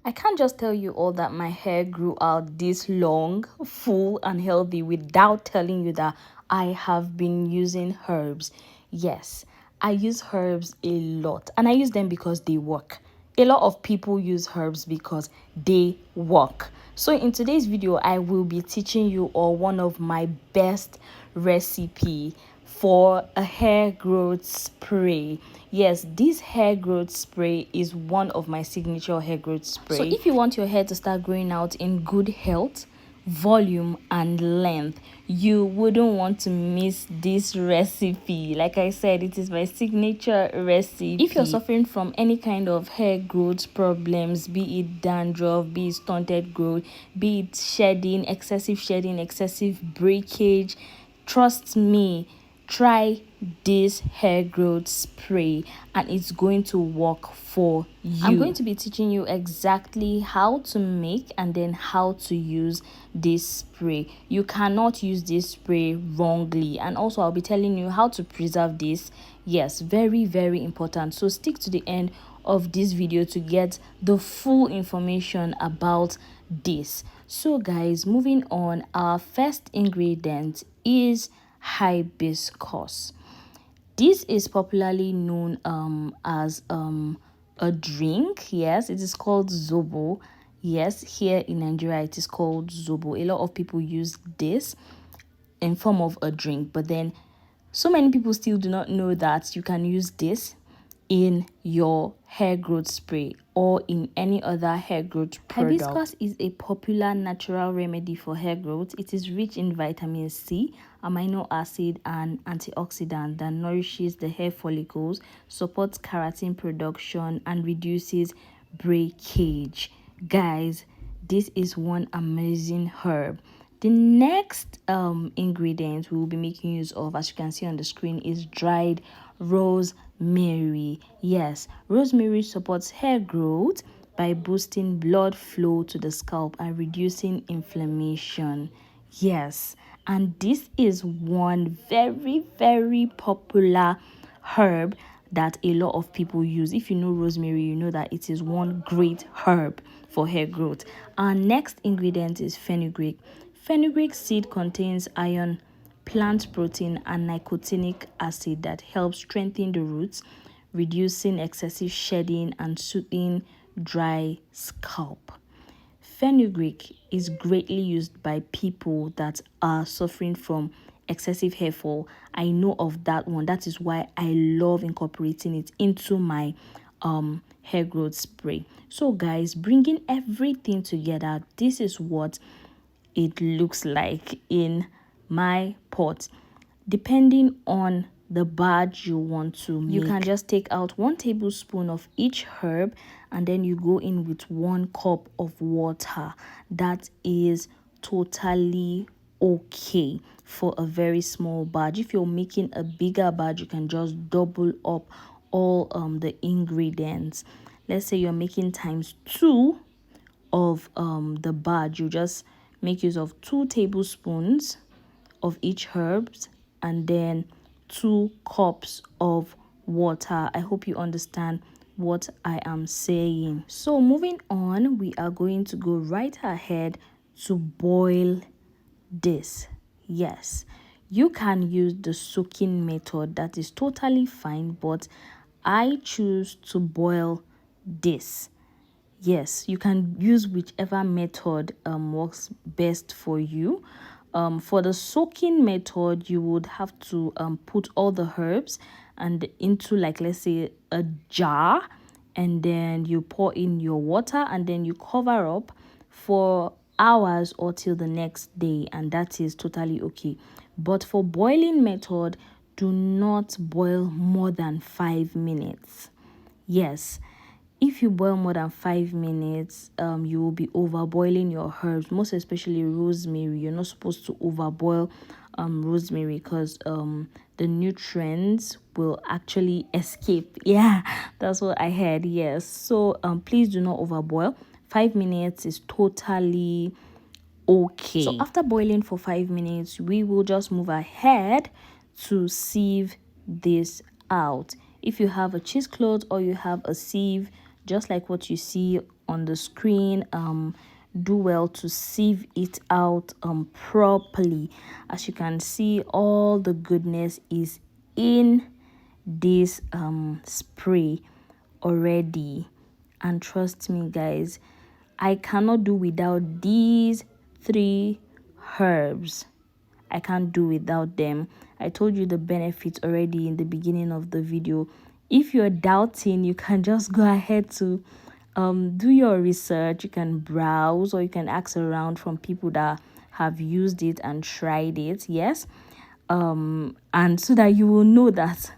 I can't just tell you all that my hair grew out this long, full, and healthy without telling you that I have been using herbs. Yes, I use herbs a lot, and I use them because they work. A lot of people use herbs because they work. So in today's video, I will be teaching you all one of my best recipe for a hair growth spray. Yes, this hair growth spray is one of my signature hair growth spray. So if you want your hair to start growing out in good health, volume and length, you wouldn't want to miss this recipe. Like I said, it is my signature recipe. If you're suffering from any kind of hair growth problems, be it dandruff, be it stunted growth, be it shedding, excessive breakage, trust me, try this hair growth spray and it's going to work for you. I'm going to be teaching you exactly how to make and then how to use this spray. You cannot use this spray wrongly, and also I'll be telling you how to preserve this. Yes, very important. So stick to the end of this video to get the full information about this. So guys, moving on, our first ingredient is hibiscus. This is popularly known as a drink. Yes, it is called zobo. Yes, here in Nigeria it is called zobo. A lot of people use this in form of a drink, but then so many people still do not know that you can use this in your hair growth spray or in any other hair growth product. Hibiscus is a popular natural remedy for hair growth. It is rich in vitamin C, amino acid, and antioxidant that nourishes the hair follicles, supports keratin production, and reduces breakage. Guys, this is one amazing herb. The next ingredient we will be making use of, as you can see on the screen, is dried rosemary. Yes, rosemary supports hair growth by boosting blood flow to the scalp and reducing inflammation. Yes, and this is one very popular herb that a lot of people use. If you know rosemary, you know that it is one great herb for hair growth. Our next ingredient is fenugreek. Fenugreek seed contains iron, plant protein, and nicotinic acid that helps strengthen the roots, reducing excessive shedding and soothing dry scalp. Fenugreek is greatly used by people that are suffering from excessive hair fall. I know of that one. That is why I love incorporating it into my hair growth spray. So guys, bringing everything together, this is what it looks like in my pot. Depending on the batch you want to make, you can just take out 1 tablespoon of each herb and then you go in with 1 cup of water. That is totally okay for a very small batch. If you're making a bigger batch, you can just double up all the ingredients. Let's say you're making ×2 of the batch, you just make use of 2 tablespoons of each herbs and then 2 cups of water. I hope you understand what I am saying. So moving on, we are going to go right ahead to boil this. Yes, you can use the soaking method. That is totally fine, but I choose to boil this. Yes, you can use whichever method works best for you. For the soaking method, you would have to put all the herbs and into, like, let's say a jar, and then you pour in your water and then you cover up for hours or till the next day, and that is totally okay. But for boiling method, do not boil more than 5 minutes. Yes, if you boil more than 5 minutes, you will be overboiling your herbs, most especially rosemary. You're not supposed to overboil rosemary because the nutrients will actually escape. Yeah, that's what I heard. Yes, so please do not overboil. 5 minutes is totally okay. So after boiling for 5 minutes, we will just move ahead to sieve this out. If you have a cheesecloth or you have a sieve, just like what you see on the screen. Do well to sieve it out properly. As you can see, all the goodness is in this spray already. And trust me guys, I cannot do without these 3 herbs. I can't do without them. I told you the benefits already in the beginning of the video. If you're doubting, you can just go ahead to do your research. You can browse, or you can ask around from people that have used it and tried it. Yes. And so that you will know that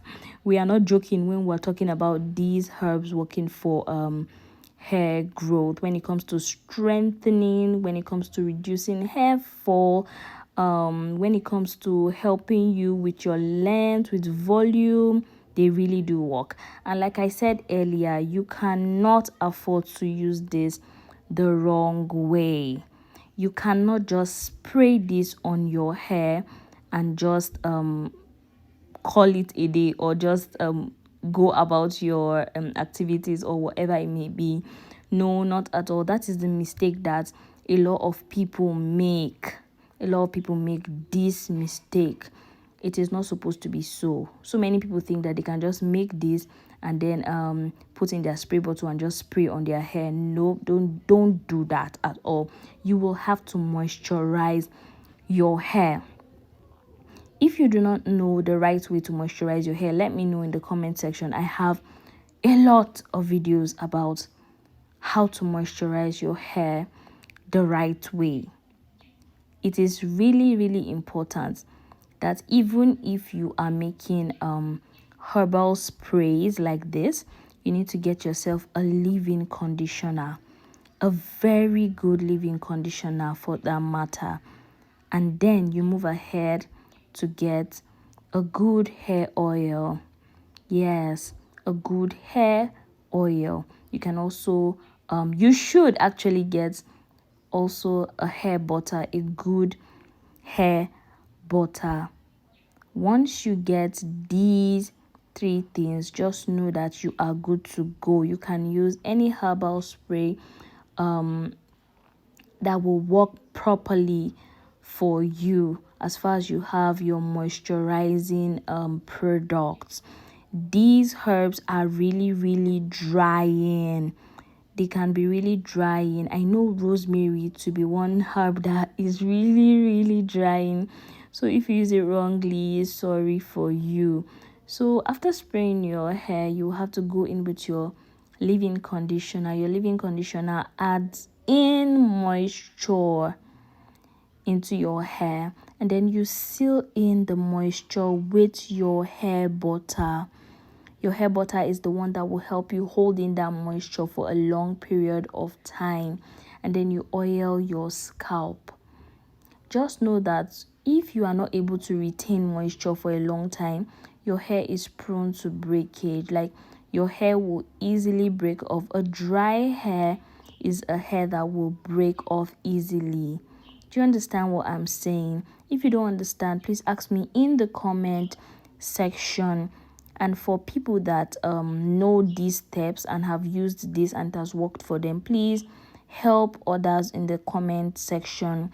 we are not joking when we're talking about these herbs working for hair growth, when it comes to strengthening, when it comes to reducing hair fall, when it comes to helping you with your length, with volume. They really do work. And like I said earlier, you cannot afford to use this the wrong way. You cannot just spray this on your hair and just call it a day, or just go about your activities or whatever it may be. No, not at all. That is the mistake that a lot of people make. A lot of people make this mistake. It is not supposed to be so. So many people think that they can just make this and then put in their spray bottle and just spray on their hair. No, don't do that at all. You will have to moisturize your hair. If you do not know the right way to moisturize your hair, let me know in the comment section. I have a lot of videos about how to moisturize your hair the right way. It is really, really important that even if you are making herbal sprays like this, you need to get yourself a leave-in conditioner, a very good leave-in conditioner for that matter. And then you move ahead to get a good hair oil. Yes, a good hair oil. You can also you should actually get also a hair butter, a good hair butter. Once you get these 3 things, just know that you are good to go. You can use any herbal spray that will work properly for you as far as you have your moisturizing products. These herbs are really, really drying. They can be really drying. I know rosemary to be one herb that is really, really drying. So if you use it wrongly, sorry for you. So after spraying your hair, you have to go in with your leave-in conditioner. Your leave-in conditioner adds in moisture into your hair, and then you seal in the moisture with your hair butter. Your hair butter is the one that will help you hold in that moisture for a long period of time, and then you oil your scalp. Just know that if you are not able to retain moisture for a long time, your hair is prone to breakage. Like, your hair will easily break off. A dry hair is a hair that will break off easily. Do you understand what I'm saying? If you don't understand, please ask me in the comment section. And for people that know these steps and have used this and it has worked for them, please help others in the comment section.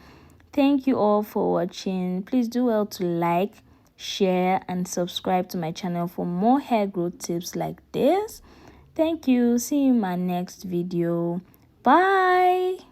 Thank you all for watching. Please do well to like, share, and subscribe to my channel for more hair growth tips like this. Thank you. See you in my next video. Bye.